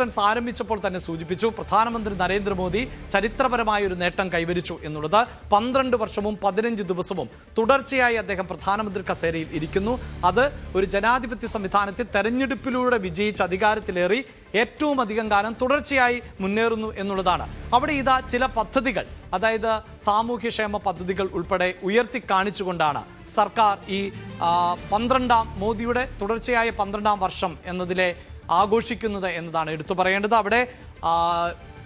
Constants ആരംഭിച്ചപ്പോൾ തന്നെ സൂചിപ്പിച്ചു. പ്രധാനമന്ത്രി നരേന്ദ്രമോദി ചരിത്രപരമായ ഒരു നേട്ടം കൈവരിച്ചു എന്നുള്ളത്. 12 വർഷവും 15 ദിവസവും തുടർച്ചയായി അദ്ദേഹം പ്രധാനമന്ത്രി കസേരയിൽ ഇരിക്കുന്നു. അത് ഒരു ജനാധിപത്യ സംവിധാനത്തിൽ തെരഞ്ഞെടുപ്പിലൂടെ വിജയിച്ച് അധികാരത്തിലേറി ഏറ്റവും അധികം കാലം തുടർച്ചയായി മുന്നേറുന്നു എന്നുള്ളതാണ്. അവിടെ ഇതാ ചില പദ്ധതികൾ, അതായത് സാമൂഹ്യക്ഷേമ പദ്ധതികൾ ഉൾപ്പെടെ ഉയർത്തി കാണിച്ചുകൊണ്ടാണ് സർക്കാർ ഈ 12ാം മോദിയുടെ തുടർച്ചയായ 12ാം വർഷം എന്നതിലെ ആഘോഷിക്കുന്നത് എന്നതാണ് എടുത്തു പറയേണ്ടത്. അവിടെ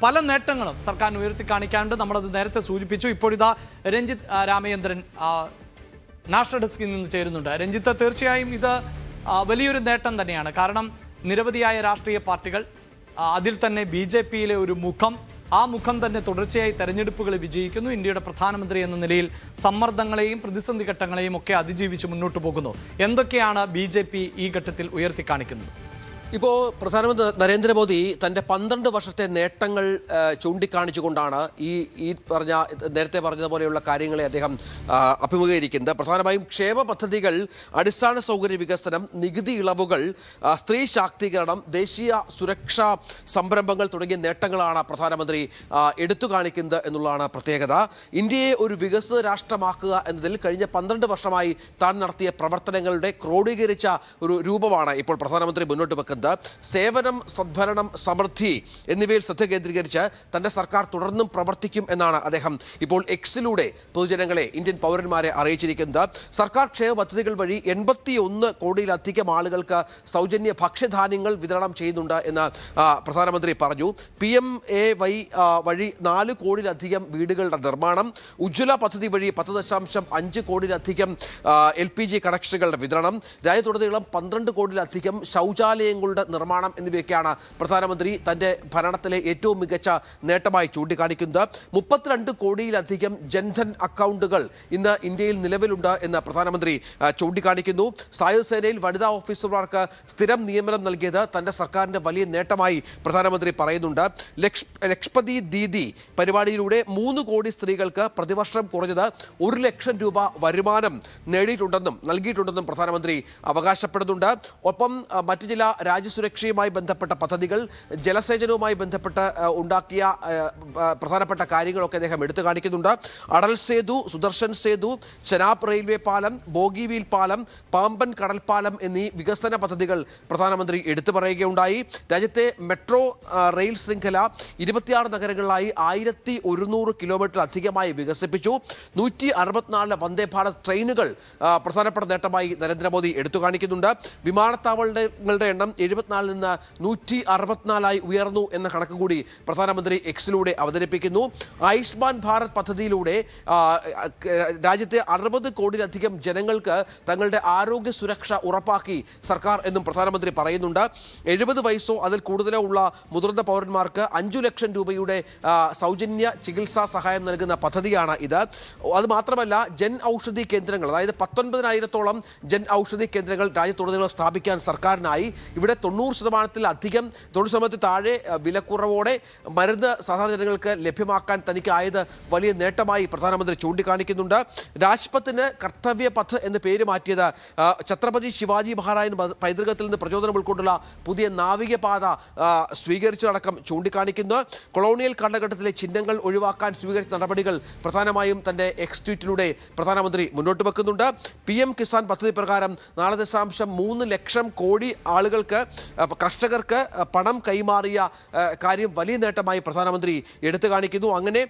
പല നേട്ടങ്ങളും സർക്കാരിന് ഉയർത്തി കാണിക്കാനുണ്ട്. നമ്മളത് നേരത്തെ സൂചിപ്പിച്ചു. ഇപ്പോഴിതാ രഞ്ജിത്ത് രാമചന്ദ്രൻ നാഷണൽ ഡെസ്കിൽ നിന്ന് ചേരുന്നുണ്ട്. രഞ്ജിത്ത്, തീർച്ചയായും ഇത് വലിയൊരു നേട്ടം തന്നെയാണ്. കാരണം നിരവധിയായ രാഷ്ട്രീയ പാർട്ടികൾ, അതിൽ തന്നെ BJPയിലെ ഒരു മുഖം, ആ മുഖം തന്നെ തുടർച്ചയായി തെരഞ്ഞെടുപ്പുകൾ വിജയിക്കുന്നു. ഇന്ത്യയുടെ പ്രധാനമന്ത്രി എന്ന നിലയിൽ സമ്മർദ്ദങ്ങളെയും പ്രതിസന്ധി ഘട്ടങ്ങളെയും ഒക്കെ അതിജീവിച്ച് മുന്നോട്ട് പോകുന്നു. എന്തൊക്കെയാണ് BJP ഈ ഘട്ടത്തിൽ ഉയർത്തി കാണിക്കുന്നത്? ഇപ്പോൾ പ്രധാനമന്ത്രി നരേന്ദ്രമോദി തൻ്റെ 12 വർഷത്തെ നേട്ടങ്ങൾ ചൂണ്ടിക്കാണിച്ചുകൊണ്ടാണ് നേരത്തെ പറഞ്ഞതുപോലെയുള്ള കാര്യങ്ങളെ അദ്ദേഹം അഭിമുഖീകരിക്കുന്നത്. പ്രധാനമായും ക്ഷേമ പദ്ധതികൾ, അടിസ്ഥാന സൗകര്യ വികസനം, നികുതി ഇളവുകൾ, സ്ത്രീ ശാക്തീകരണം, ദേശീയ സുരക്ഷാ സംരംഭങ്ങൾ തുടങ്ങിയ നേട്ടങ്ങളാണ് പ്രധാനമന്ത്രി എടുത്തു കാണിക്കുന്നത് എന്നുള്ളതാണ് പ്രത്യേകത. ഇന്ത്യയെ ഒരു വികസിത രാഷ്ട്രമാക്കുക എന്നതിൽ കഴിഞ്ഞ 12 വർഷമായി താൻ നടത്തിയ പ്രവർത്തനങ്ങളുടെ ക്രോഡീകരിച്ച ഒരു രൂപമാണ് ഇപ്പോൾ പ്രധാനമന്ത്രി മുന്നോട്ട് വെക്കുന്നത്. സേവനം, സദ്ഭരണം, സമൃദ്ധി എന്നിവയിൽ ശ്രദ്ധ കേന്ദ്രീകരിച്ച് തന്റെ സർക്കാർ തുടർന്നും പ്രവർത്തിക്കും എന്നാണ് അദ്ദേഹം ഇപ്പോൾ എക്സിലൂടെ പൊതുജനങ്ങളെ, ഇന്ത്യൻ പൗരന്മാരെ അറിയിച്ചിരിക്കുന്നത്. സർക്കാർ ക്ഷേമ പദ്ധതികൾ വഴി 81 കോടിയിലധികം ആളുകൾക്ക് സൗജന്യ ഭക്ഷ്യധാന്യങ്ങൾ വിതരണം ചെയ്യുന്നുണ്ട് എന്ന് പ്രധാനമന്ത്രി പറഞ്ഞു. PMAY വഴി 4 കോടിയിലധികം വീടുകളുടെ നിർമ്മാണം, ഉജ്ജ്വല പദ്ധതി വഴി 10.5 കോടിയിലധികം LPG കണക്ഷനുകളുടെ വിതരണം, രാജ്യത്തുടനീളം 12 കോടിയിലധികം ശൗചാലയങ്ങൾ നിർമ്മാണം എന്നിവയൊക്കെയാണ് പ്രധാനമന്ത്രി തന്റെ ഭരണത്തിലെ ഏറ്റവും മികച്ച നേട്ടമായി ചൂണ്ടിക്കാണിക്കുന്നത്. 32 കോടിയിലധികം ജൻധൻ അക്കൗണ്ടുകൾ ഇന്ന് ഇന്ത്യയിൽ നിലവിലുണ്ട് എന്ന് പ്രധാനമന്ത്രി ചൂണ്ടിക്കാണിക്കുന്നു. സായുധ സേനയിൽ വനിതാ ഓഫീസർമാർക്ക് സ്ഥിരം നിയമനം നൽകിയത് തന്റെ സർക്കാരിന്റെ വലിയ നേട്ടമായി പ്രധാനമന്ത്രി പറയുന്നുണ്ട്. ലക്ഷ്പതി ദീദി പരിപാടിയിലൂടെ 3 കോടി സ്ത്രീകൾക്ക് പ്രതിവർഷം കുറഞ്ഞത് 1 ലക്ഷം രൂപ വരുമാനം നൽകിയിട്ടുണ്ടെന്നും പ്രധാനമന്ത്രി അവകാശപ്പെടുന്നുണ്ട്. ഒപ്പം മറ്റു ചില രാജ്യസുരക്ഷയുമായി ബന്ധപ്പെട്ട പദ്ധതികൾ, ജലസേചനവുമായി ബന്ധപ്പെട്ട് ഉണ്ടാക്കിയ പ്രധാനപ്പെട്ട കാര്യങ്ങളൊക്കെ അദ്ദേഹം എടുത്തു കാണിക്കുന്നുണ്ട്. അടൽ സേതു, സുദർശൻ സേതു, ചെനാബ് റെയിൽവേ പാലം, ബോഗിവീൽ പാലം, പാമ്പൻ കടൽപ്പാലം എന്നീ വികസന പദ്ധതികൾ പ്രധാനമന്ത്രി എടുത്തു പറയുകയുണ്ടായി. രാജ്യത്തെ മെട്രോ റെയിൽ ശൃംഖല 26 നഗരങ്ങളിലായി 1100 കിലോമീറ്റർ അധികമായി വികസിപ്പിച്ചു. 164 വന്ദേ ഭാരത് ട്രെയിനുകൾ പ്രധാനപ്പെട്ട നേട്ടമായി നരേന്ദ്രമോദി എടുത്തു കാണിക്കുന്നുണ്ട്. വിമാനത്താവളങ്ങളുടെ എണ്ണം 74 നിന്ന് 164 ഉയർന്നു എന്ന കണക്ക് കൂടി പ്രധാനമന്ത്രി എക്സിലൂടെ അവതരിപ്പിക്കുന്നു. ആയുഷ്മാൻ ഭാരത് പദ്ധതിയിലൂടെ രാജ്യത്തെ 60 കോടിയിലധികം ജനങ്ങൾക്ക് തങ്ങളുടെ ആരോഗ്യ സുരക്ഷ ഉറപ്പാക്കി സർക്കാർ എന്നും പ്രധാനമന്ത്രി പറയുന്നുണ്ട്. 70 വയസ്സോ അതിൽ കൂടുതലോ ഉള്ള മുതിർന്ന പൗരന്മാർക്ക് 5 ലക്ഷം രൂപയുടെ സൗജന്യ ചികിത്സാ സഹായം നൽകുന്ന പദ്ധതിയാണ് ഇത്. അതുമാത്രമല്ല, ജൻ ഔഷധി കേന്ദ്രങ്ങൾ, അതായത് 19,000-ഓളം ജൻ ഔഷധി കേന്ദ്രങ്ങൾ രാജ്യത്തുടനീളം സ്ഥാപിക്കാൻ സർക്കാരിനായി. ഇവിടെ 90% താഴെ വിലക്കുറവോടെ മരുന്ന് സാധാരണ ജനങ്ങൾക്ക് ലഭ്യമാക്കാൻ തനിക്കായത് വലിയ നേട്ടമായി പ്രധാനമന്ത്രി ചൂണ്ടിക്കാണിക്കുന്നുണ്ട്. രാജ്പത്തിന് കർത്തവ്യ പഥ് എന്ന് പേര് മാറ്റിയത് ഛത്രപതി ശിവാജി മഹാരാജ് പൈതൃകത്തിൽ നിന്ന് പ്രചോദനം ഉൾക്കൊണ്ടുള്ള പുതിയ നാവികപാത സ്വീകരിച്ചതടക്കം ചൂണ്ടിക്കാണിക്കുന്നു. കൊളോണിയൽ കാലഘട്ടത്തിലെ ചിഹ്നങ്ങൾ ഒഴിവാക്കാൻ സ്വീകരിച്ച നടപടികൾ പ്രധാനമായും തന്റെ എക്സ് ട്വീറ്റിലൂടെ പ്രധാനമന്ത്രി മുന്നോട്ട് വെക്കുന്നുണ്ട്. PM കിസാൻ പദ്ധതി പ്രകാരം 4.3 ലക്ഷം കോടി ആളുകൾക്ക്, കർഷകർക്ക് പണം കൈമാറിയ കാര്യം വലിയ നേട്ടമായി പ്രധാനമന്ത്രി എടുത്തു കാണിക്കുന്നു. അങ്ങനെ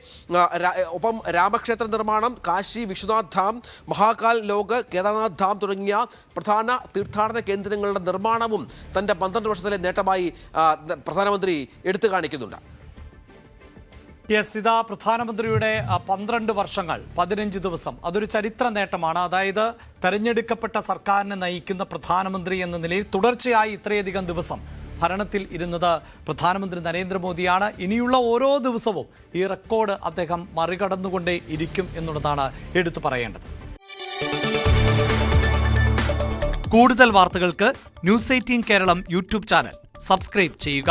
ഒപ്പം രാമക്ഷേത്ര നിർമ്മാണം, കാശി വിശ്വനാഥ് ധാം, മഹാകാൽ ലോക്, കേദാർനാഥ് ധാം തുടങ്ങിയ പ്രധാന തീർത്ഥാടന കേന്ദ്രങ്ങളുടെ നിർമ്മാണവും തൻ്റെ 12 വർഷത്തിലെ നേട്ടമായി പ്രധാനമന്ത്രി എടുത്തു കാണിക്കുന്നുണ്ട്. ഇതാ പ്രധാനമന്ത്രിയുടെ 12 വർഷങ്ങൾ 15 ദിവസം, അതൊരു ചരിത്ര നേട്ടമാണ്. അതായത് തെരഞ്ഞെടുക്കപ്പെട്ട സർക്കാരിനെ നയിക്കുന്ന പ്രധാനമന്ത്രി എന്ന നിലയിൽ തുടർച്ചയായി ഇത്രയധികം ദിവസം ഭരണത്തിൽ ഇരുന്നത് പ്രധാനമന്ത്രി നരേന്ദ്രമോദിയാണ്. ഇനിയുള്ള ഓരോ ദിവസവും ഈ റെക്കോർഡ് അദ്ദേഹം മറികടന്നുകൊണ്ടേ ഇരിക്കും എന്നുള്ളതാണ് എടുത്തു പറയേണ്ടത്. കൂടുതൽ വാർത്തകൾക്ക് News 18 Keralam YouTube channel subscribe ചെയ്യുക.